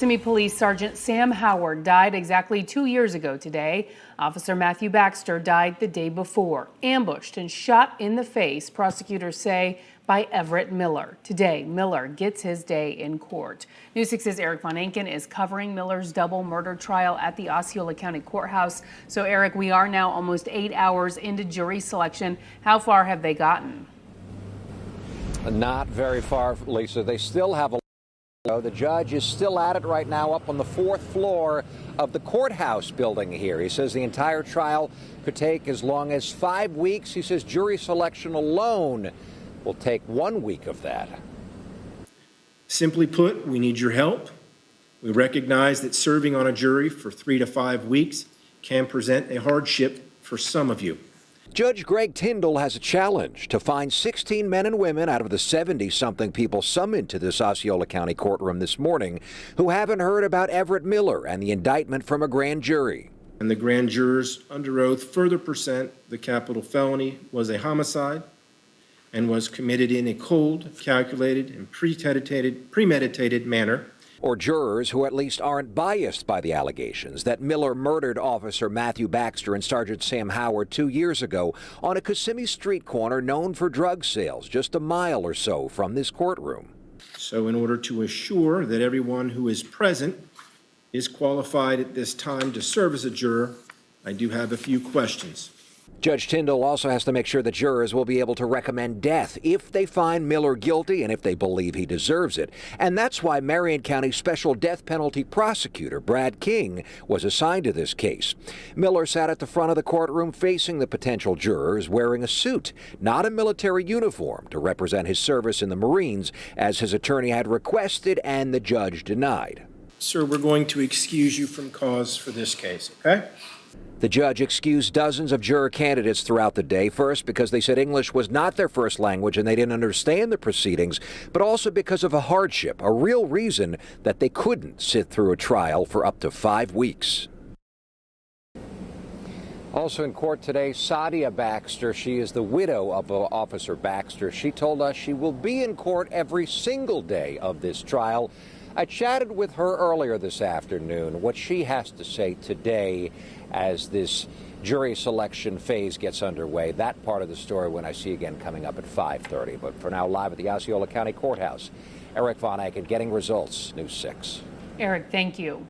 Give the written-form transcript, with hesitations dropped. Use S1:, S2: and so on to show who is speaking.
S1: Kissimmee Police Sergeant Sam Howard died exactly 2 years ago today. Officer Matthew Baxter died the day before, ambushed and shot in the face, prosecutors say, by Everett Miller. Today, Miller gets his day in court. News 6's Eric Von Anken is covering Miller's double murder trial at the Osceola County Courthouse. So, Eric, we are now almost 8 hours into jury selection. How far have they gotten?
S2: Not very far, Lisa. They still have a The judge is still at it right now up on the 4th floor of the courthouse building here. He says the entire trial could take as long as 5 weeks. He says jury selection alone will take 1 week of that.
S3: Simply put, we need your help. We recognize that serving on a jury for 3 to 5 weeks can present a hardship for some of you.
S2: Judge Greg Tyndall has a challenge to find 16 men and women out of the 70-something people summoned to this Osceola County courtroom this morning who haven't heard about Everett Miller and the indictment from a grand jury.
S3: And the grand jurors under oath further present the capital felony was a homicide and was committed in a cold, calculated, and premeditated manner.
S2: Or jurors who at least aren't biased by the allegations that Miller murdered Officer Matthew Baxter and Sergeant Sam Howard 2 years ago on a Kissimmee street corner known for drug sales just a mile or so from this courtroom.
S3: So in order to assure that everyone who is present is qualified at this time to serve as a juror, I do have a few questions.
S2: Judge Tyndall also has to make sure that jurors will be able to recommend death if they find Miller guilty and if they believe he deserves it. And that's why Marion County Special Death Penalty Prosecutor Brad King was assigned to this case. Miller sat at the front of the courtroom facing the potential jurors wearing a suit, not a military uniform, to represent his service in the Marines, as his attorney had requested and the judge denied.
S3: Sir, we're going to excuse you from cause for this case, okay?
S2: The judge excused dozens of juror candidates throughout the day, first because they said English was not their first language and they didn't understand the proceedings, but also because of a hardship, a real reason that they couldn't sit through a trial for up to 5 weeks. Also in court today, Sadia Baxter. She is the widow of Officer Baxter. She told us she will be in court every single day of this trial. I chatted with her earlier this afternoon, what she has to say today as this jury selection phase gets underway. That part of the story when I see again coming up at 5:30. But for now, live at the Osceola County Courthouse, Eric Von Anken getting results, News 6.
S1: Eric, thank you.